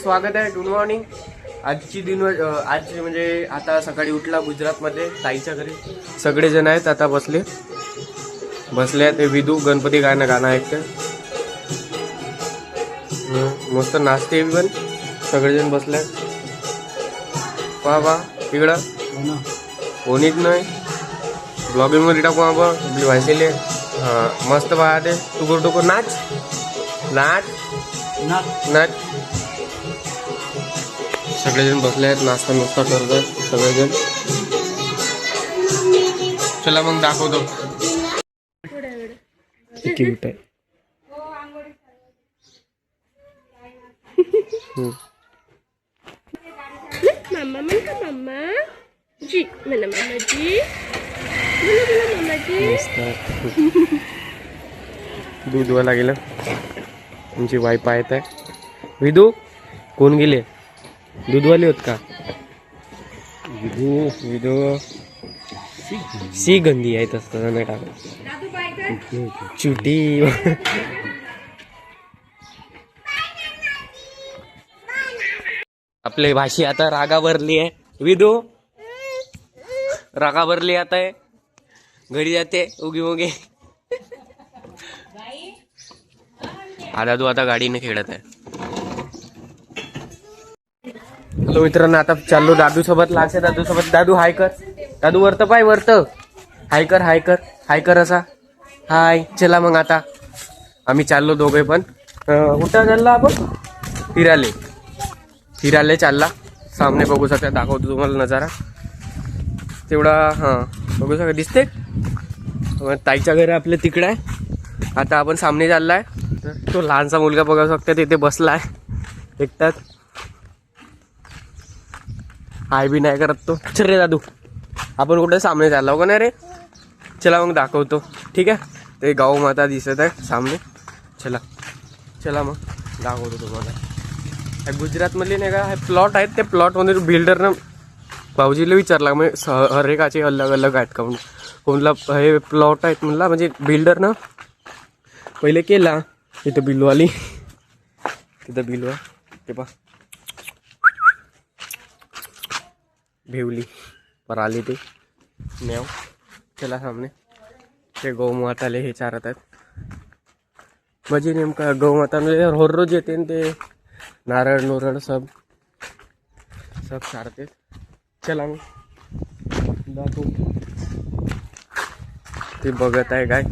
स्वागत आहे. Good morning. आज म्हणजे आता सकाळी उठला गुजरातमध्ये ताईच्या घरी. सगळेजण आहेत आता बसले ते विदू गणपती गाणं ऐकते. मस्त नाचते पण सगळेजण बसले. पहा इकडं कोणीच नाही. ब्लॉगिंग मध्ये टाकू आपण आपली व्हायसेले. हा मस्त पाहते. टुकुर टुकुर नाच नाच नाच. सगळेजण बसले आहेत, नाश्ता नुसता करत आहेत सगळेजण. चला मग दाखवतो. क्यूट आहे. मम्मा म्हणा मम्मा जी म्हणा मम्मा जी म्हणा मम्मा जी. दूधवाला गेलं. तुमची वाईफ पाहत आहे. विदू कोण गेले? दूधवाले होत का? विदू सी गंदी आहे तसं नाही टाकत. चुटी आपली भाषी आता रागावरली आहे. विदू रागावरली आता आहे. घरी जाते उगी उगी. दादू आता गाडीने खेळत आहे. हॅलो मित्रांनो, आता चाललो दादू सोबत. लागसे दादू सोबत. दादू हाय कर. दादू वरत पाय वरत. हाय कर हाय कर हाय कर असा. हाय. चला मग आता आम्ही चाललो दोघे पण. कुठं चाललो आपण? फिराले चालला. सामने बघू शकता. दाखवतो तुम्हाला नजारा तेवढा. बघू शकता दिसते. ताईच्या घर आपल्या तिकडे आहे. आता आपण सामने चाललाय. तो लहानसा मुलगा बघू शकता तिथे बसलाय एकटाच. हाय बी नाही करत तो. चल रे दादू आपण कुठे सामने चाललो का नाही रे? चला मग दाखवतो. ठीक आहे. ते गाव माता दिसत आहे सामने. चला मग दाखवतो तुम्हाला. गुजरातमधले नाही का प्लॉट आहेत. ते प्लॉटमध्ये बिल्डरनं भाऊजीला विचारला म्हणजे हर एकाचे अलग अलग आहेत का म्हणून. कोणला हे प्लॉट आहेत म्हणला. म्हणजे बिल्डरनं पहिले केला. तिथं बिलवाली तिथं बिलवा ते पा भेवली पर आली ते मेव. चला सामने ते गौमाताले हे चारत आहेत. म्हणजे नेमका गौमाताने रोज येते ते नारळ नोरळ सब चारते. चला मग दाखवू. ते बघत आहे काय.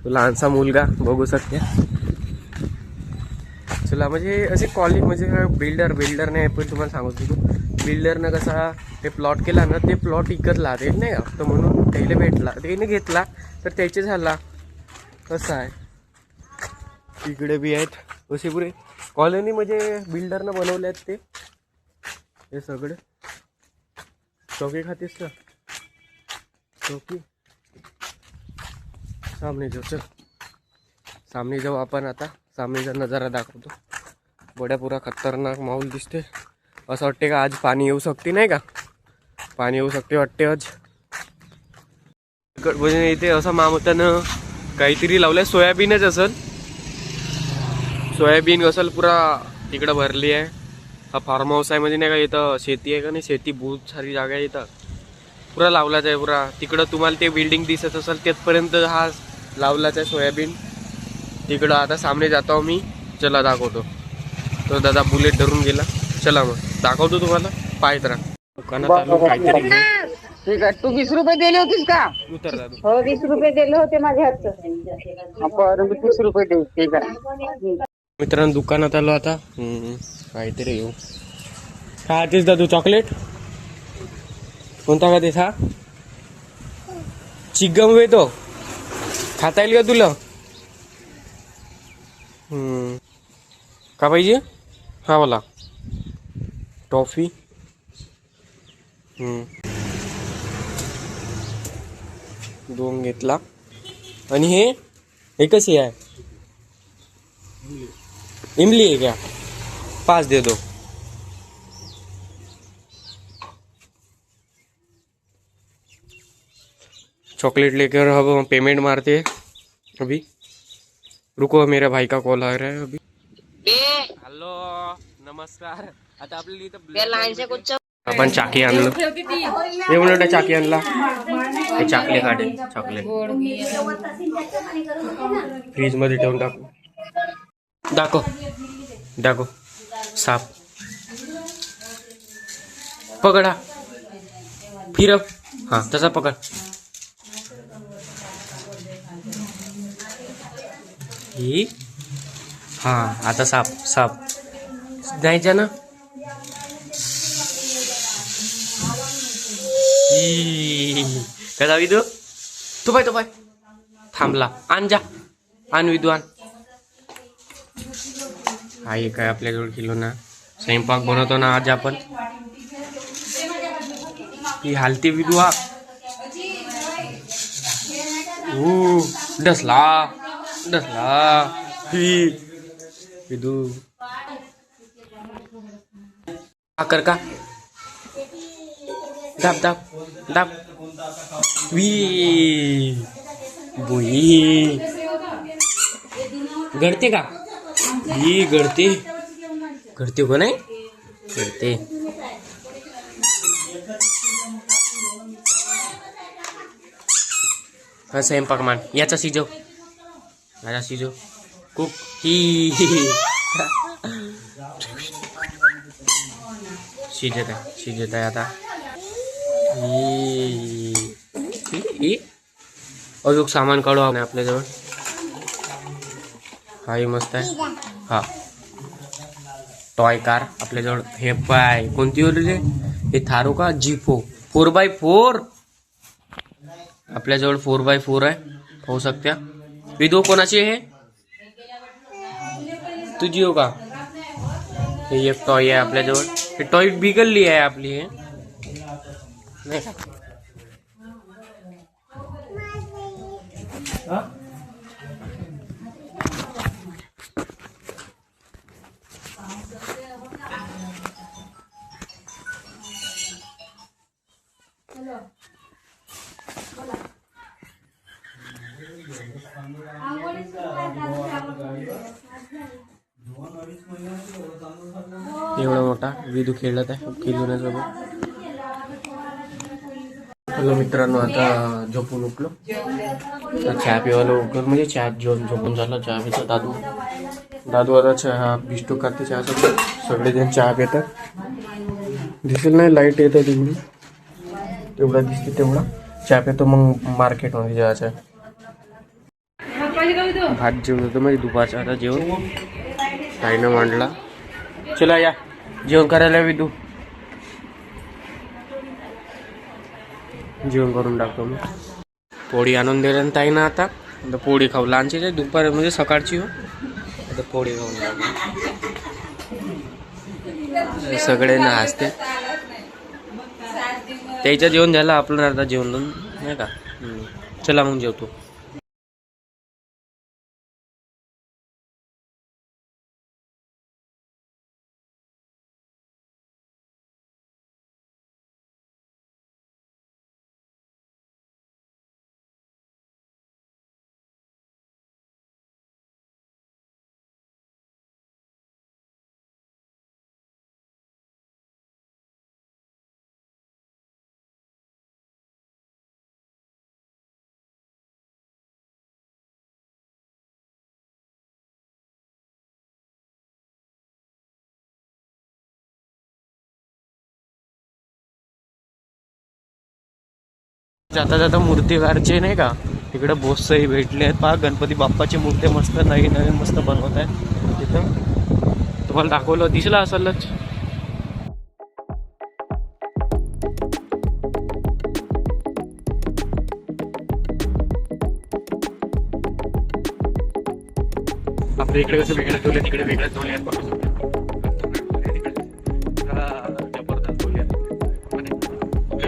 लहानसा मुलगा बघू शकते. चला म्हणजे असे कॉलेज म्हणजे बिल्डरने पण तुम्हाला सांगतो. बिल्डरनं कसा ते प्लॉट केला ना, ते प्लॉट इकतला ते नाही का, तर म्हणून त्याला भेटला. त्याने घेतला तर त्याचे झाला. कसं आहे इकडे बी आहेत असे पुरे कॉलनी. म्हणजे बिल्डरनं बनवले आहेत ते हे सगळे. चौकी खातीस का चौकी? सामने जाऊ. चल सामने जाऊ आपण आता. सामनेचा नजारा दाखवतो. बड्या पुरा खतरनाक माहोल दिसते. असं वाटते का आज पाणी येऊ शकते नाही का. पाणी येऊ शकते वाटते आज. म्हणजे इथे असं मामतानं काहीतरी लावलंय. सोयाबीनच असेल. सोयाबीन असेल पुरा तिकडं भरली आहे. हा फार्म हाऊस आहे म्हणजे नाही का. इथं शेती आहे का नाही. शेती बहुत सारी जागा आहे इथं. पुरा लावलाच आहे पुरा. तिकडं तुम्हाला ते बिल्डिंग दिसत असेल तिथपर्यंत हा लावलाच आहे सोयाबीन. तिकडं आता सामने जातो मी. चला दाखवतो. तो दादा बुलेट धरून गेला. चला मग दाखवतो तुम्हाला. पाहत राहा. दुकानात आलो काहीतरी. ठीक आहे. तू 20 रुपये दिले होतीस का? उतर दादू. हो 20 रुपये दिले होते माझ्या हातचं. आपण 30 रुपये देऊ. ठीक आहे. मित्रांनो दुकानात आलो आता. काहीतरी येऊ. काय तेच दादू चॉकलेट कोणता का तेच? हा चिगम वे तो खाता येईल का तुला? का पाहिजे? हा मला टॉफी. दोन घेतला. आणि हे कशी आहे? इमली है क्या? 5 दे दो. चॉकलेट लेकर अब पेमेंट मारते हैं अभी. रुको मेरे भाई का कॉल आ रहा है अभी. हॅलो नमस्कार. आता आपल्याला इथं आपण चाकी आणलं. एवढं चाकी आणला. हे चाकले काढे चॉकलेट फ्रीज मध्ये ठेवून टाकू. दाखव दाखव साप पकडा फिरव. हा तसा पकड. ही हा आता साप साप जायचं ना. कसा विदू तो पाय थांबला. आण जा आण विदू आण. हा हे काय आपल्याजवळ किलो ना स्वयंपाक बनवतो ना आज आपण. ही हालते विदू. हा डसला डसला ही विदू. कर का दाब दाब दाब. वी बुई गळते का. ही गळते गळते को नाही गळते. हा स्वयंपाक मान याचा शिजव याचा शिजव कुक. ही शिजत आहे आता. अजून सामान काढू आपण आपल्याजवळ. हा मस्त आहे. हा टॉय कार आपल्याजवळ. हे पाय कोणती ओरली हे थारो का जीपो 4x4 आपल्याजवळ 4x4 आहे. पाहू शकत्या. विदो कोणाची हे तुझी हो का. हे एक टॉय आहे आपल्याजवळ. हे टॉय बिघडली आहे आपली. हे नाही का. एवढा मोठा विदू खेळत आहे खेळण्यासोबत. हॅलो मित्रांनो आता झोपून उठलो. चहा पिवायला उठलो म्हणजे चहा जेवण झोपून झालं. चहा पिता दादू आता चहा बिस्टो करते. चहासोबत सगळेजण चहा पितात. दिसेल नाही लाईट येतं तिकडून तेवढा दिसते तेवढा चहा पितो. मग मार्केटमध्ये जायचं आहे. भात जेवण होतं म्हणजे दुपारचं. आता जेवण ताईनं मांडला. चला या जेवण करायला विदू. जेवण करून टाकतो मी. पोळी आणून दिली ना ताईनं. आता पोळी खाऊ. लहानची दुपार म्हणजे सकाळची हो. आता पोळी खाऊन टाकू. सगळ्यांना हसते. त्याचं जेवण झालं आपलं आता जेवण नाही का. चला मग जेवतो. जाता जाता मूर्तिकारचे नाही का तिकडे बोसही भेटले आहेत. पहा गणपती बाप्पाची मूर्ती मस्त नवीन नवीन मस्त बनवत आहे तिथं. तुम्हाला दाखवलं दिसलं असेलच. आपल्या इकडे कसं वेगळं ठेवलं तिकडे वेगळं ठेवले. जबरदस्त ठेवले.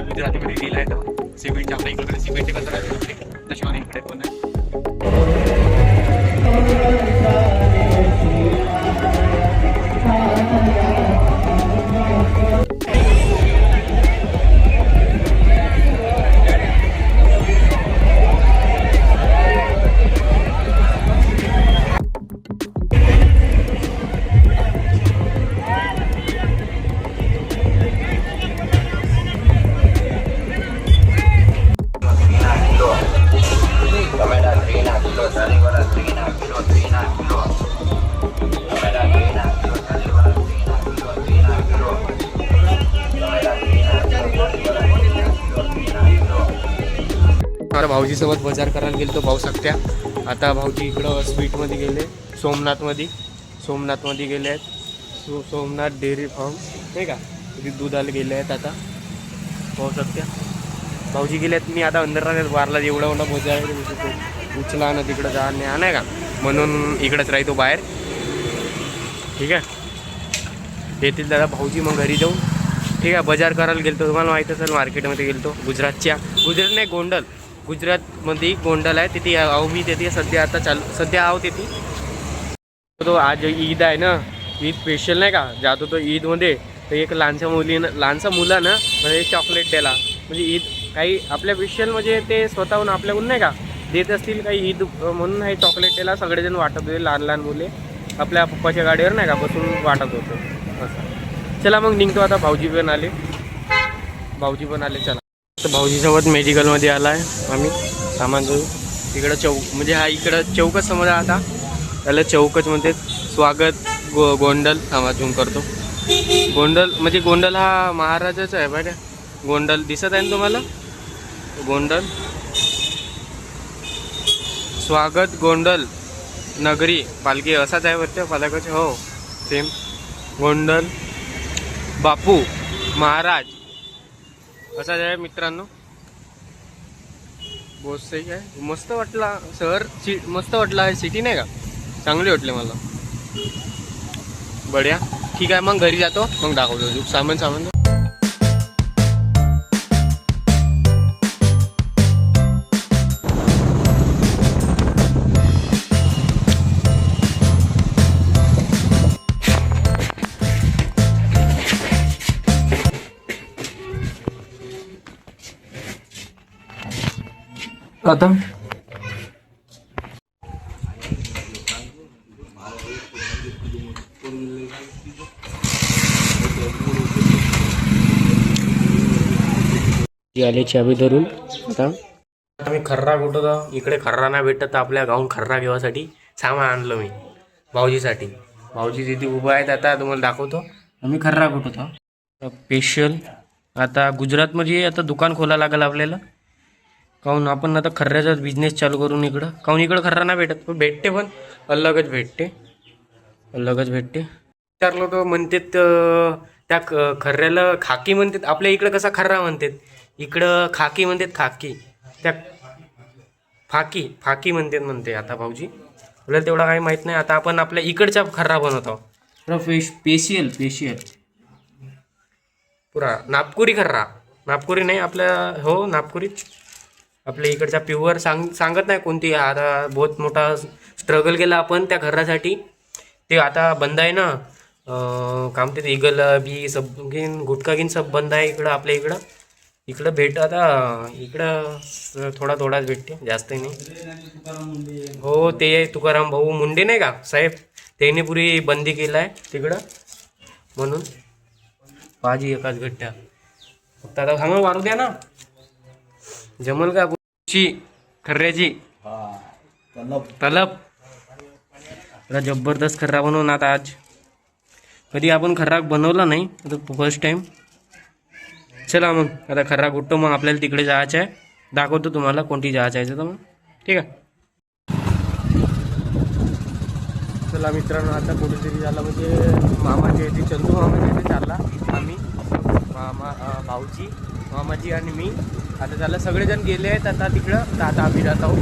गुजरातीमध्ये लिहिलं आहे सिमेंट. आपल्या इकडे सिमेंट कसं तशी इकडे पण आहे. भाऊजीसोबत बाजार करायला गेलो भाऊ सख्या. आता भाऊजी इकडं स्वीटमध्ये गेले, सोमनाथमध्ये गेले आहेत. सोमनाथ डेअरी फार्म नाही का, तिथे दुधाला गेले आहेत आता भाऊ सख्या. भाऊजी गेले आहेत. मी आता अंदर बारला एवढा मोठा बाजार उचला ना तिकडं जा नाही का, म्हणून इकडंच राहतो बाहेर. ठीक आहे, येतील दादा भाऊजी मग घरी जाऊन. ठीक आहे, बाजार करायला गेलो तुम्हाला माहीत असेल, मार्केटमध्ये गेलो गुजरात नाही गुजरातमध्ये गोंडल आहे तिथे आहो मी. तिथे सध्या आहो तिथे. तो आज ईद आहे ना, ईद स्पेशल नाही का, जातो तो ईदमध्ये. तर एक लहानशा मुलानं म्हणजे चॉकलेट द्यायला, म्हणजे ईद काही आपल्या स्पेशल म्हणजे ते स्वतःहून आपल्याकडून नाही का देत असतील काही ईद म्हणून हे चॉकलेट द्यायला सगळेजण वाटत होते. लहान मुले आपल्या पप्पाच्या गाडीवर नाही का बसून वाटत होतं असं. चला मग निघतो आता. भाऊजी पण आले चला. तर भाऊजीसोबत मेडिकलमध्ये आला आहे आम्ही सामान घेऊ. इकडं म्हणजे हा इकडं चौकच समजा, आता त्याला चौकच म्हणते. स्वागत गोंडल झूम करतो. गोंडल हा महाराजाचा आहे बघा. गोंडल दिसत आहे ना तुम्हाला, गोंडल स्वागत गोंडल नगरी पालखी असाच आहे वाटतं पालकाचे. हो सेम गोंडल बापू महाराज असाच आहे मित्रांनो. बहुत सही आहे, मस्त वाटला शहर, मस्त वाटला आहे सिटी नाही का, चांगली वाटली मला. बढिया. ठीक आहे मग घरी जातो, मग दाखवतो सामान. आता आले चाबी धरून. आता आम्ही खर्रा कुठं, इकडे खर्रा नाही भेटत, आपल्या गावून खर्रा घेण्यासाठी सामान आणलं मी भाऊजीसाठी. भाऊजी तिथे उभं आहेत, आता तुम्हाला दाखवतो आम्ही खर्रा कुठं स्पेशल. आता गुजरातमध्ये आता दुकान खोलायला लागेल आपल्याला, काहून आपण आता खर्ऱ्याचाच बिझनेस चालू करून इकडं. काहून इकडं खर्रा नाही भेटत, पण भेटते, पण अलगच भेटते. विचारलो तर म्हणतात त्या खर्ऱ्याला खाकी म्हणतात, आपल्या इकडं कसा खर्रा म्हणतात, इकडं खाकी म्हणतात. खाकी त्या फाकी म्हणते आता भाऊजी. आपल्याला तेवढा काही माहीत नाही. आता आपण आपल्या इकडचा खर्रा बनवत आहोत, स्पेशल पुरा नागपुरी खर्रा. नागपुरी नाही आपल्या, हो नागपुरीच आपल्या इकडचा प्युअर. सांगत नाही कोणती. आता बहुत मोठा स्ट्रगल केला आपण त्या खर्रासाठी. ते आता बंद आहे ना, काय म्हणते ते इगल बी सब घेईन, गुटखा घेईन सब बंद आहे इकडं. आपल्या इकडं भेट आता इकडं थोडाच भेटते, जास्त नाही. हो ते तुकाराम भाऊ मुंडे नाही का साहेब, त्यांनी पुरी बंदी केलं आहे तिकडं, म्हणून भाजी एकाच भेटत्या. फक्त आता सांगा मारू द्या ना, जमल का खर्ऱ्याची तलब. जबरदस्त खर्रा बनवून. आता आज कधी आपण खर्रा बनवला नाही, आता फर्स्ट टाइम. चला मग आता खर्रा कुठतो, मग आपल्याला तिकडे जायचं आहे. दाखवतो तुम्हाला कोणती जायचं आहे तर मग. ठीक आहे चला मित्रांनो. आता कुठेतरी झालं म्हणजे मामाच्या इथे, चंदू मामाच्या इथे चालला आम्ही, भाऊजी मामाजी आणि मी. आता झालं सगळेजण गेले आहेत आता तिकडं. तर आता आम्ही जात आहोत.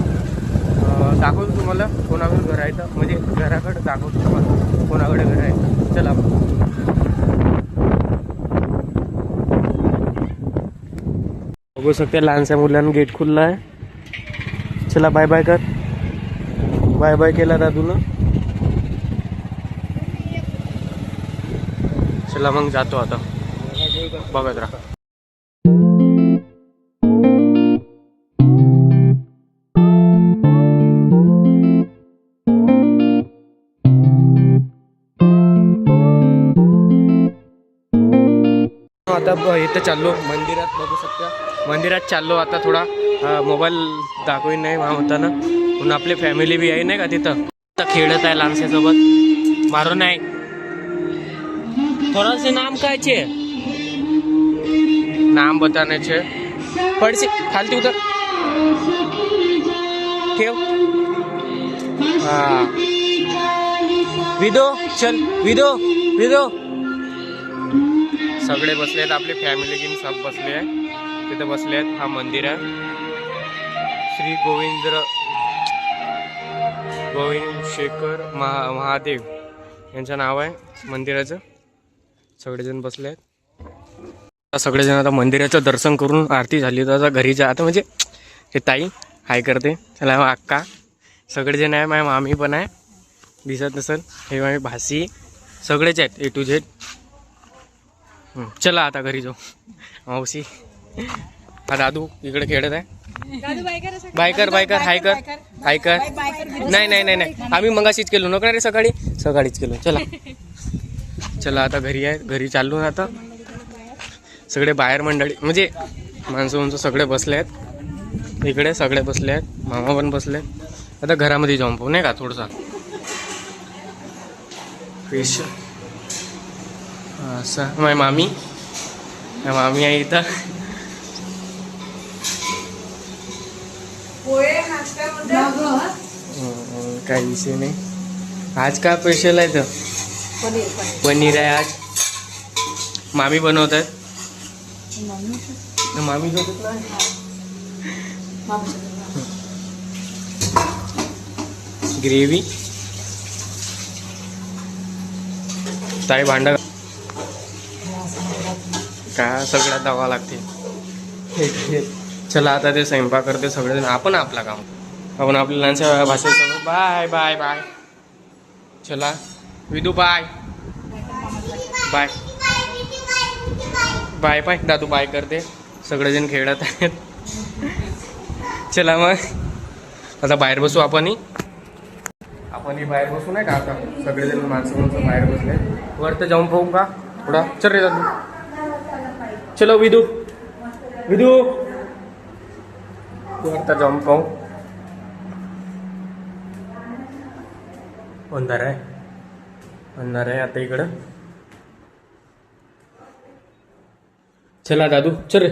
दाखवतो तुम्हाला कोणाकडे घर आहे, तर म्हणजे घराकडे दाखवतो तुम्हाला कोणाकडे घर आहे. चला बघू शकते लहानशा मुलांना गेट खुलला आहे. चला बाय बाय कर. बाय केला दादूनं. चला मग जातो आता, बघत राहा. आता इथं चाललो मंदिरात, बघू शकता मंदिरात चाललो आता. थोडा मोबाईल दाखवीन नाही होताना, म्हणून आपली फॅमिली बी आहे नाही का तिथं. खेळत आहे लहानशासोबत. मारो नाही थोड़ा से नाम काय छे, नाम बताने छे. पडसे खालती उतर. ठेव. हा विदो चल विदो विदो. सगळे बसले आहेत आपले फॅमिली घेऊन सब बसले आहे तिथे बसले आहेत. हा मंदिर आहे श्री गोविंद शेखर महादेव यांचं नाव आहे मंदिराचं. सगळेजण बसले आहेत. सगळेजण आता मंदिराचं दर्शन करून आरती झाली तर आता घरी जा. आता म्हणजे हे ताई हाय करते त्याला अक्का सगळेजण आहे. माझ्या मामी पण आहे दिसत नसेल. हे माझी भासी सगळेच आहेत A to Z. चला आता घरी जाऊ. मावशी हा दादू इकडे खेळत आहे. बायकर बायकर हाय कर हाय कर. नाही नाही नाही नाही आम्ही मगाशीच केलो नको रे सकाळीच केलो. चला चला आता घरी आहे. घरी चाललो ना आता. सगळे बाहेर मंडळी म्हणजे माणसं सगळे बसले आहेत इकडे. सगळे बसले आहेत. मामा पण बसले. आता घरामध्ये जाऊन पाहू नाही का थोडंसं पेश. असं माझी मामी आहे इथं. काही विषय नाही. आज काय स्पेशल आहे तर पनीर आहे आज. मामी बनवत आहेत. मामी ग्रेव्ही ताई भांड काय सगळ्यात धावा लागते. चला आता ते स्वयंपाक करते सगळेजण. आपण आपला काम आपण आपल्या लहानशा भाषेत बाय बाय बाय. चला Vidu bye bye bye bye. दादू बाय करते. सगळेजण खेळत आहेत. चला मग आता बाहेर बसू आपण बाहेर बसू नाही का. आता सगळेजण माणसं बाहेर बसले. वर तर जाऊन पाहू का थोडा. चल रे दादू चलो विदू वर तर जाऊन पाहू. अंधार आहे आता इकडं. चला दादू चल रे.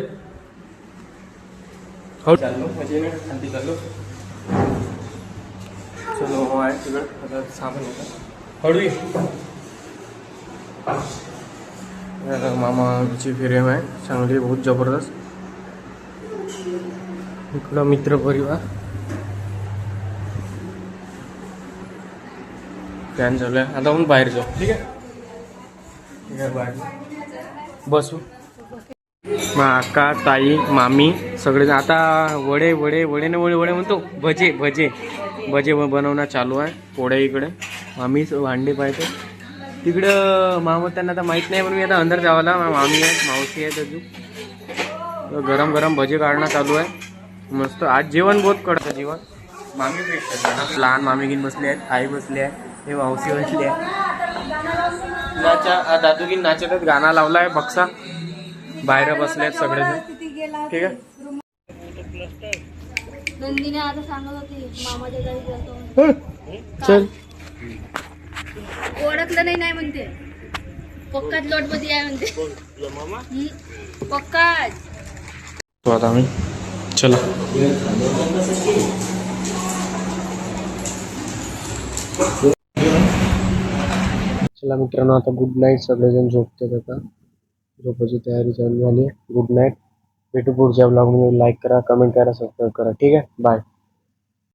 हो चाललो म्हणजे खाली चाललो. चलो हो आहे तिकडं आता सामान होतं हळू. मामाची फिरेम आहे चांगली बहुत जबरदस्त. इकडं मित्र परिवार प्लॅन चालू आहे. आता आपण बाहेर जाऊ. ठीक आहे बाहेर बसू. मग अक्का ताई मामी सगळे आता वडे म्हणतो. भजे बनवणं चालू आहे. पोळ्या इकडे मामी भांडे पाहते तिकडं. मामा त्यांना आता माहीत नाही म्हणून मी आता अंदर जावाला. मामी आहेत मावशी आहेत अजून. गरम भजे काढणं चालू आहे मस्त. आज जेवण बहुत कडतं जेवण. मामी भेटतात. लहान मामी घेऊन बसले आहेत. आई बसली आहे. हे मावशी बसली आहे. दादू घेऊन नाचत आहेत. गाणं लावला आहे बक्सा. बाहेर बसले आहेत सगळेजण. ठीक आहे. नंदिनी आता सांगत होती मामाच्या घरी गेलतो. चल ओळखलं नाही म्हणते. पक्काच लोटपती आहे म्हणते. पक्काच. तो आता आम्ही चला मित्रांनो आता गुड नाईट. सगळेजण झोपतात आता. झोपायची तयारी चालू झाली. Good night. भेटू पुढच्या ब्लॉगमध्ये. लाईक करा कमेंट करा सबस्क्राईब करा. ठीक आहे बाय.